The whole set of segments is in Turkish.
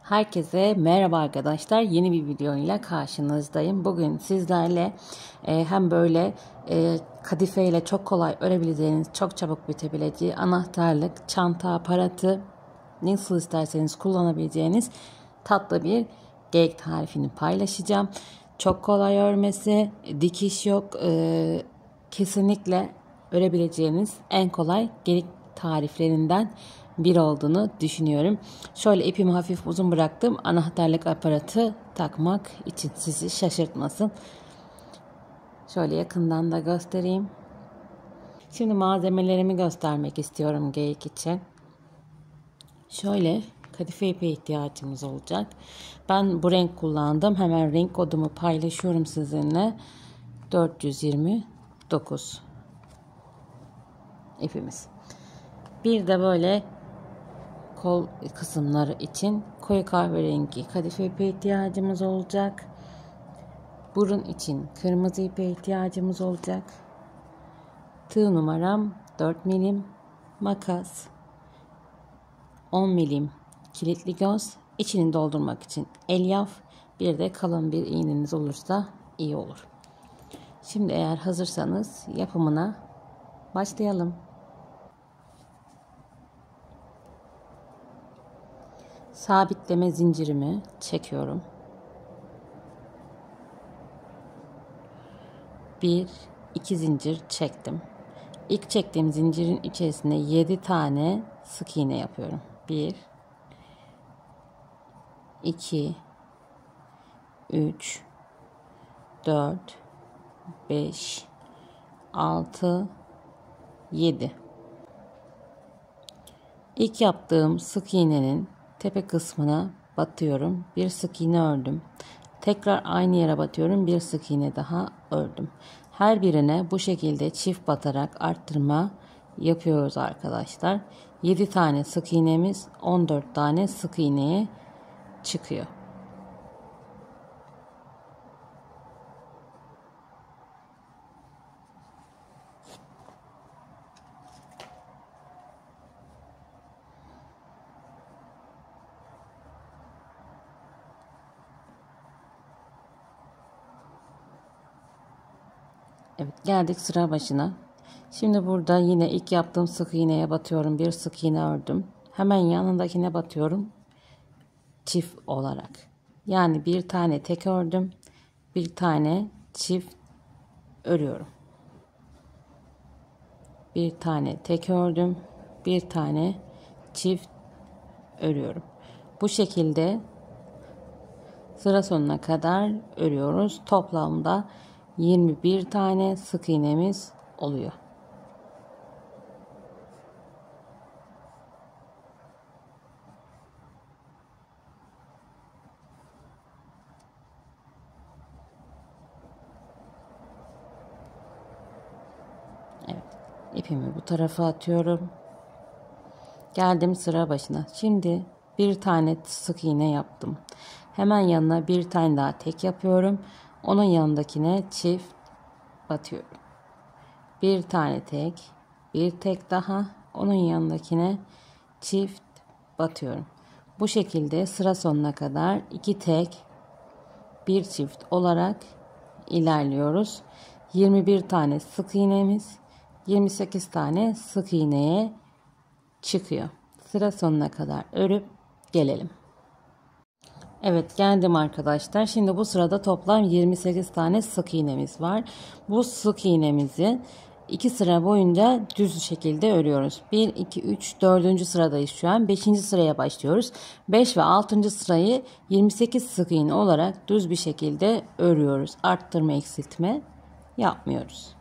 Herkese merhaba arkadaşlar. Yeni bir video ile karşınızdayım. Bugün sizlerle hem böyle kadife ile çok kolay örebileceğiniz, çok çabuk bitebileceği anahtarlık, çanta aparatı, nasıl isterseniz kullanabileceğiniz tatlı bir geyik tarifini paylaşacağım. Çok kolay örmesi, dikiş yok. Kesinlikle örebileceğiniz en kolay geyik tariflerinden bir olduğunu düşünüyorum. Şöyle ipimi hafif uzun bıraktım. Anahtarlık aparatı takmak için sizi şaşırtmasın. Şöyle yakından da göstereyim. Şimdi malzemelerimi göstermek istiyorum geyik için. Şöyle kadife ipe ihtiyacımız olacak. Ben bu renk kullandım. Hemen renk kodumu paylaşıyorum sizinle. 429 ipimiz. Bir de böyle kol kısımları için koyu kahverengi kadife ipe ihtiyacımız olacak. Burun için kırmızı ipe ihtiyacımız olacak. Tığ numaram 4 milim, makas, 10 milim kilitli göz, içini doldurmak için elyaf, bir de kalın bir iğneniz olursa iyi olur. Şimdi eğer hazırsanız yapımına başlayalım. Sabitleme zincirimi çekiyorum. 1-2 zincir çektim. İlk çektiğim zincirin içerisine 7 tane sık iğne yapıyorum. 1 2 3 4 5 6 7. İlk yaptığım sık iğnenin tepe kısmına batıyorum. Bir sık iğne ördüm. Tekrar aynı yere batıyorum. Bir sık iğne daha ördüm. Her birine bu şekilde çift batarak arttırma yapıyoruz arkadaşlar. 7 tane sık iğnemiz 14 tane sık iğneye çıkıyor. Evet, geldik sıra başına. Şimdi burada yine ilk yaptığım sık iğneye batıyorum. Bir sık iğne ördüm. Hemen yanındakine batıyorum. Çift olarak. Yani bir tane tek ördüm. Bir tane çift örüyorum. Bir tane tek ördüm. Bir tane çift örüyorum. Bu şekilde sıra sonuna kadar örüyoruz. Toplamda 21 tane sık iğnemiz oluyor. Evet, ipimi bu tarafa atıyorum. Geldim sıra başına. Şimdi bir tane sık iğne yaptım. Hemen yanına bir tane daha tek yapıyorum. Onun yanındakine çift batıyorum. Bir tane tek, bir tek daha, onun yanındakine çift batıyorum. Bu şekilde sıra sonuna kadar 2 tek, bir çift olarak ilerliyoruz. 21 tane sık iğnemiz 28 tane sık iğneye çıkıyor. Sıra sonuna kadar örüp gelelim. Evet, geldim arkadaşlar. Şimdi bu sırada toplam 28 tane sık iğnemiz var. Bu sık iğnemizi 2 sıra boyunca düz şekilde örüyoruz. 1, 2, 3, 4. sıradayız şu an. 5. sıraya başlıyoruz. 5 ve 6. sırayı 28 sık iğne olarak düz bir şekilde örüyoruz. Arttırma, eksiltme yapmıyoruz.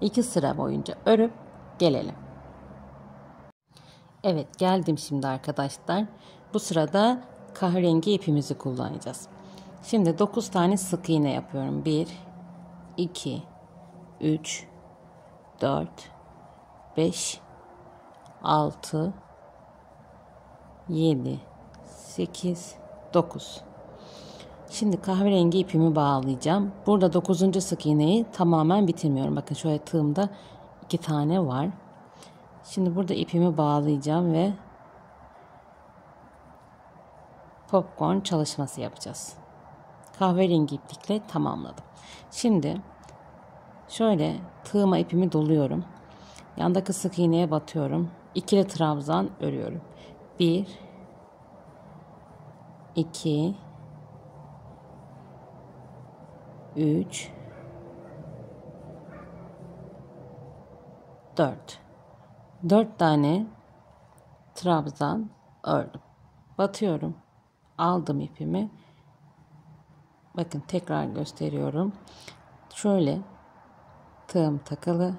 İki sıra boyunca örüp gelelim. Evet, geldim şimdi arkadaşlar. Bu sırada kahverengi ipimizi kullanacağız. Şimdi 9 tane sık iğne yapıyorum. 1 2 3 4 5 6 7 8 9. Şimdi kahverengi ipimi bağlayacağım. Burada 9. sık iğneyi tamamen bitirmiyorum. Bakın şöyle tığımda 2 tane var. Şimdi burada ipimi bağlayacağım ve popcorn çalışması yapacağız. Kahverengi iplikle tamamladım. Şimdi şöyle tığıma ipimi doluyorum. Yandaki sık iğneye batıyorum. İkili trabzan örüyorum. 1 2 3 4 4 tane trabzan ördüm. Batıyorum. Aldım ipimi. Bakın tekrar gösteriyorum. Şöyle tığım takılı.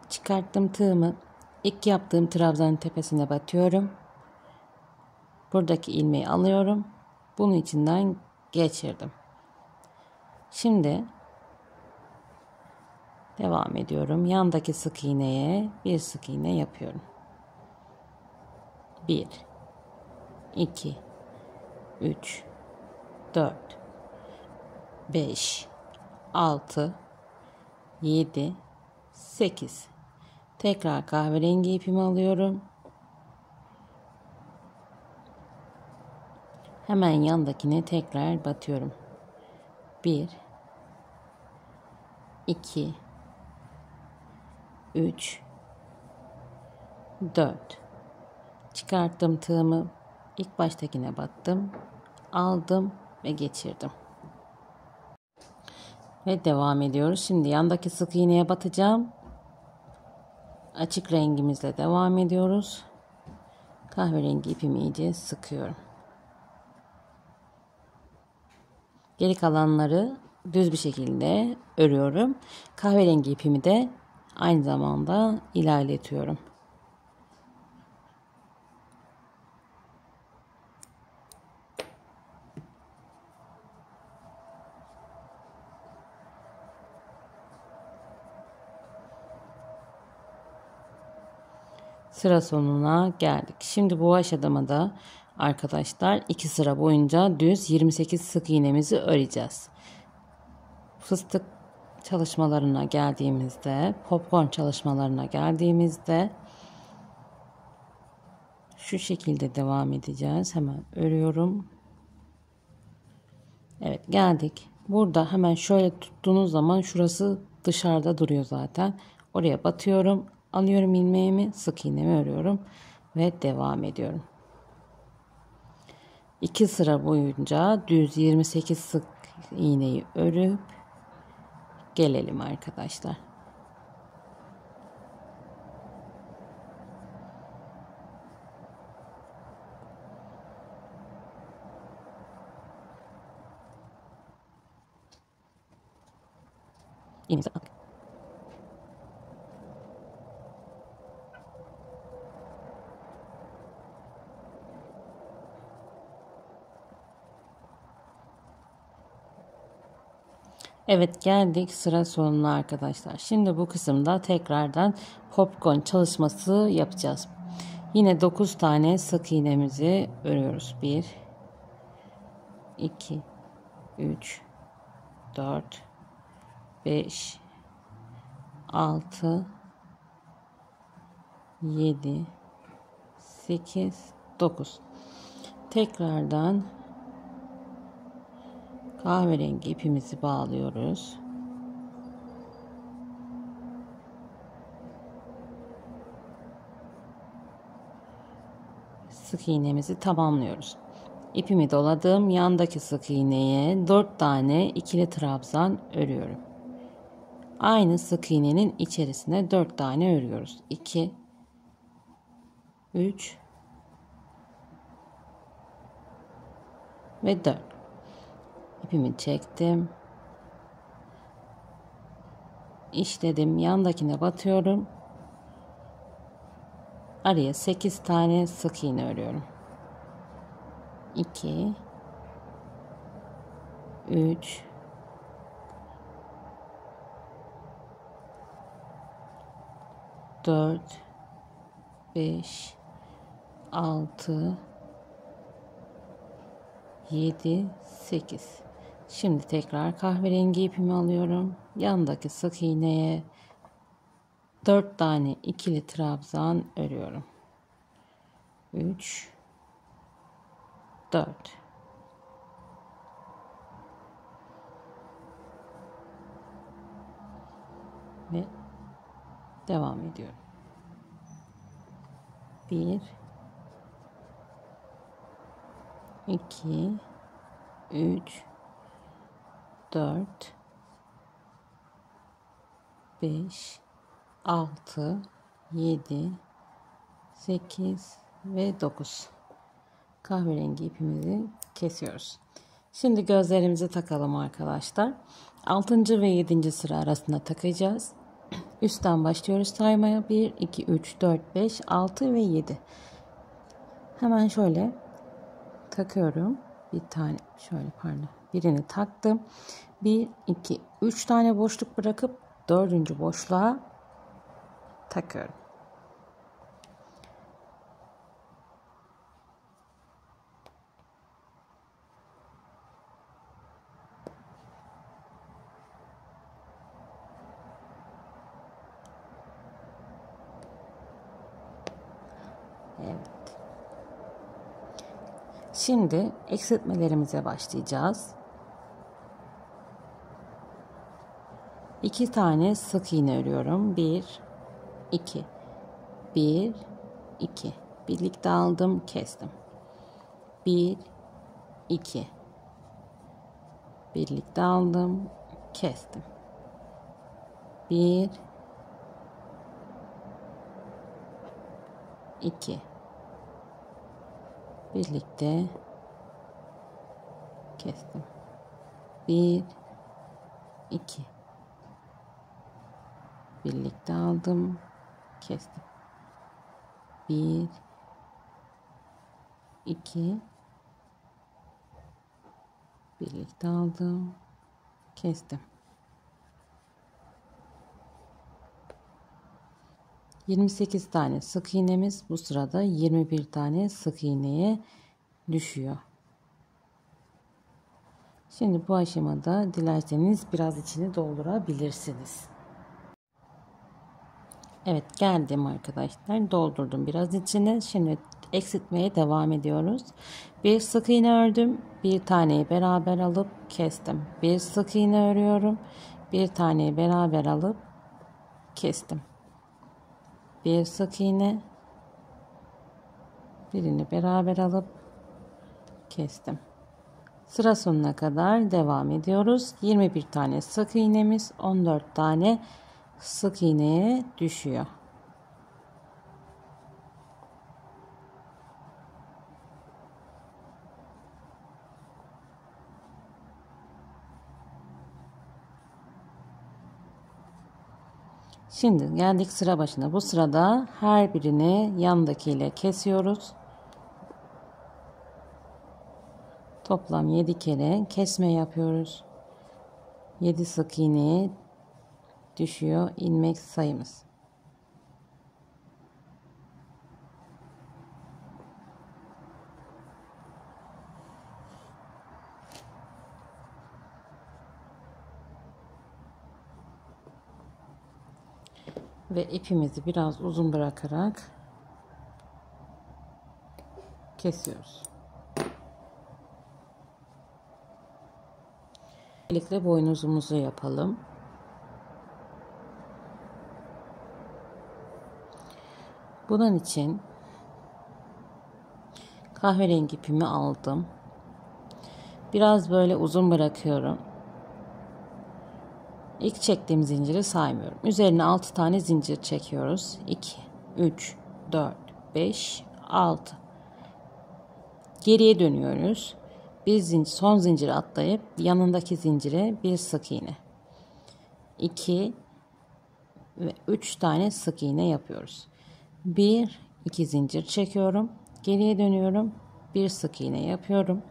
Çıkarttım tığımı. İlk yaptığım trabzanın tepesine batıyorum. Buradaki ilmeği alıyorum. Bunun içinden geçirdim. Şimdi devam ediyorum. Yandaki sık iğneye bir sık iğne yapıyorum. 1 2 3 4 5 6 7 8. Tekrar kahverengi ipimi alıyorum. Hemen yandakine tekrar batıyorum. 1 2 3 4. Çıkarttım tığımı. İlk baştakine battım. Aldım ve geçirdim. Ve devam ediyoruz. Şimdi yandaki sık iğneye batacağım. Açık rengimizle devam ediyoruz. Kahverengi ipimi iyice sıkıyorum. Geri kalanları düz bir şekilde örüyorum. Kahverengi ipimi de aynı zamanda ilerletiyorum. Sıra sonuna geldik. Şimdi bu aşamada arkadaşlar 2 sıra boyunca düz 28 sık iğnemizi öreceğiz. Fıstık çalışmalarına geldiğimizde, popcorn çalışmalarına geldiğimizde şu şekilde devam edeceğiz. Hemen örüyorum. Evet, geldik. Burada hemen şöyle tuttuğunuz zaman şurası dışarıda duruyor zaten. Oraya batıyorum. Alıyorum ilmeğimi, sık iğnemi örüyorum ve devam ediyorum. 2 sıra boyunca düz 28 sık iğneyi örüp gelelim arkadaşlar. İğnemizi aldık. Evet, geldik sıra sonuna arkadaşlar. Şimdi bu kısımda tekrardan popcorn çalışması yapacağız. Yine 9 tane sık iğnemizi örüyoruz. 1 2 3 4 5 6 7 8 9. Tekrardan kahverengi ipimizi bağlıyoruz. Sık iğnemizi tamamlıyoruz. İpimi doladım. Yandaki sık iğneye 4 tane ikili trabzan örüyorum. Aynı sık iğnenin içerisine 4 tane örüyoruz. 2 3 ve 4. İpimi çektim. İşledim. Yandakine batıyorum. Araya 8 tane sık iğne örüyorum. 2 3 4 5 6 7 8. Şimdi tekrar kahverengi ipimi alıyorum. Yandaki sık iğneye 4 tane ikili trabzan örüyorum. 3 4 ve devam ediyorum. 1 2 3 4 5 6 7 8 ve 9 kahverengi ipimizi kesiyoruz. Şimdi gözlerimizi takalım arkadaşlar. 6. ve 7. sıra arasında takacağız. Üstten başlıyoruz saymaya. 1 2 3 4 5 6 ve 7. Hemen şöyle takıyorum. Bir tane şöyle pardon. Birini taktım. 1 2 3 tane boşluk bırakıp 4. boşluğa takıyorum. Evet. Şimdi eksiltmelerimize başlayacağız. 2 tane sık iğne örüyorum. 1 2 1 2 birlikte aldım, kestim. 1 2 birlikte aldım, kestim. 1 2 birlikte kestim. 1 2 birlikte aldım, kestim. 1 2 birlikte aldım, kestim. 28 tane sık iğnemiz bu sırada 21 tane sık iğneye düşüyor. Şimdi bu aşamada dilerseniz biraz içini doldurabilirsiniz. Evet, geldim arkadaşlar, doldurdum biraz içine. Şimdi eksiltmeye devam ediyoruz. Bir sık iğne ördüm, bir taneyi beraber alıp kestim. Bir sık iğne örüyorum, bir taneyi beraber alıp kestim. Bir sık iğne, birini beraber alıp kestim. Sıra sonuna kadar devam ediyoruz. 21 tane sık iğnemiz 14 tane sık iğneye düşüyor. Şimdi geldik sıra başına. Bu sırada her birini yandakiyle kesiyoruz. Toplam 7 kere kesme yapıyoruz. 7 sık iğneye düşüyor ilmek sayımız. Ve ipimizi biraz uzun bırakarak kesiyoruz. Öncelikle boynuzumuzu yapalım. Bunun için kahverengi ipimi aldım. Biraz böyle uzun bırakıyorum. İlk çektiğim zinciri saymıyorum. Üzerine 6 tane zincir çekiyoruz. 2, 3, 4, 5, 6. Geriye dönüyoruz. Bir zincir, son zinciri atlayıp yanındaki zincire bir sık iğne. 2 ve 3 tane sık iğne yapıyoruz. 1, 2 zincir çekiyorum. Geriye dönüyorum. Bir sık iğne yapıyorum.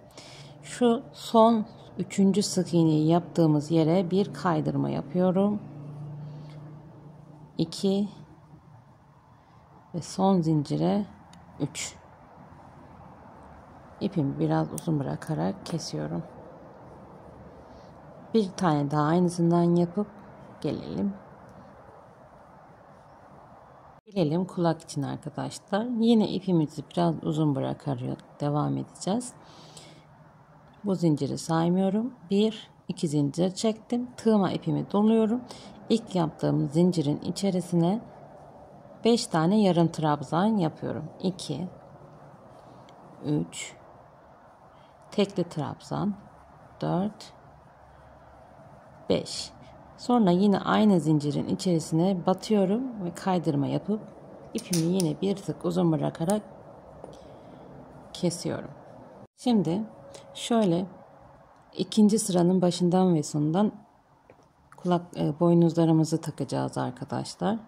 Şu son 3. sık iğneyi yaptığımız yere bir kaydırma yapıyorum. 2 ve son zincire 3. İpimi biraz uzun bırakarak kesiyorum. Bir tane daha aynısından yapıp gelelim. Gelelim kulak için arkadaşlar. Yine ipimizi biraz uzun bırakarak devam edeceğiz. Bu zinciri saymıyorum. 1, 2 zincir çektim. Tığıma ipimi doluyorum. İlk yaptığım zincirin içerisine 5 tane yarım trabzan yapıyorum. 2, 3, tekli trabzan, 4, 5. Sonra yine aynı zincirin içerisine batıyorum ve kaydırma yapıp ipimi yine bir tık uzun bırakarak kesiyorum. Şimdi şöyle ikinci sıranın başından ve sonundan boynuzlarımızı takacağız arkadaşlar.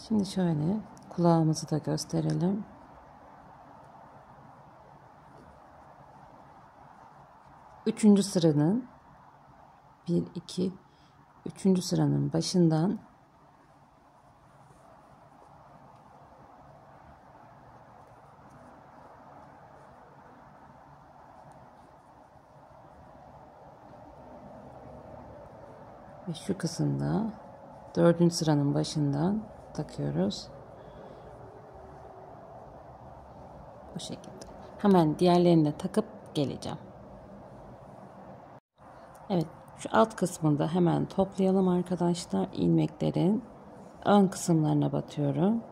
Şimdi şöyle kulağımızı da gösterelim. Üçüncü sıranın 1, 2, üçüncü sıranın başından ve şu kısımda dördüncü sıranın başından takıyoruz. Bu şekilde. Hemen diğerlerini de takıp geleceğim. Evet, şu alt kısmında hemen toplayalım arkadaşlar. İlmeklerin ön kısımlarına batıyorum.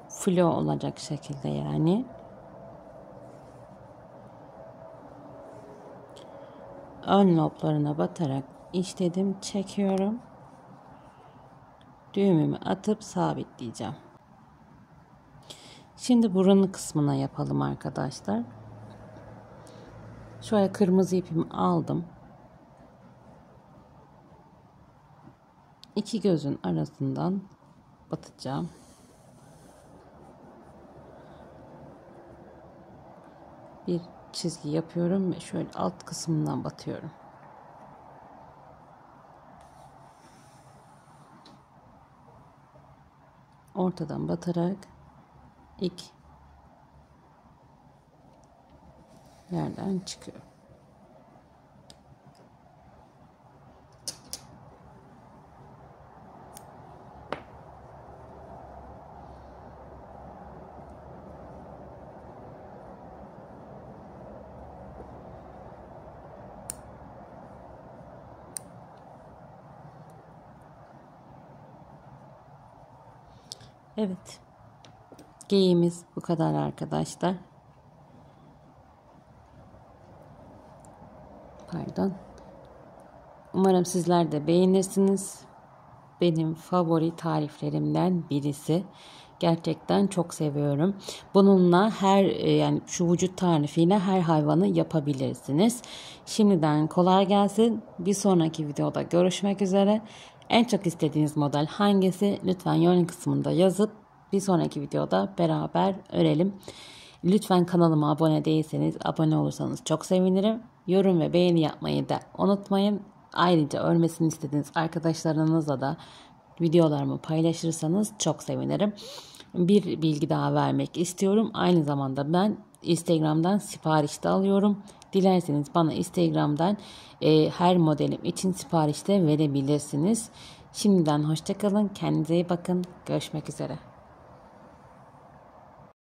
Flo olacak şekilde yani. Ön loblarına batarak işledim, çekiyorum. Düğümümü atıp sabitleyeceğim. Şimdi burun kısmına yapalım arkadaşlar. Şöyle kırmızı ipimi aldım. İki gözün arasından batacağım. Bir çizgi yapıyorum ve şöyle alt kısmından batıyorum. Ortadan batarak ilk yerden çıkıyor. Evet. Geyiğimiz bu kadar arkadaşlar. Pardon. Umarım sizler de beğenirsiniz. Benim favori tariflerimden birisi. Gerçekten çok seviyorum. Bununla yani şu vücut tarifiyle her hayvanı yapabilirsiniz. Şimdiden kolay gelsin. Bir sonraki videoda görüşmek üzere. En çok istediğiniz model hangisi? Lütfen yorum kısmında yazıp bir sonraki videoda beraber örelim. Lütfen kanalıma abone değilseniz abone olursanız çok sevinirim. Yorum ve beğeni yapmayı da unutmayın. Ayrıca örmesini istediğiniz arkadaşlarınızla da videolarımı paylaşırsanız çok sevinirim. Bir bilgi daha vermek istiyorum. Aynı zamanda ben Instagram'dan sipariş de alıyorum. Dilerseniz bana Instagram'dan her modelim için sipariş de verebilirsiniz. Şimdiden hoşça kalın. Kendinize iyi bakın. Görüşmek üzere.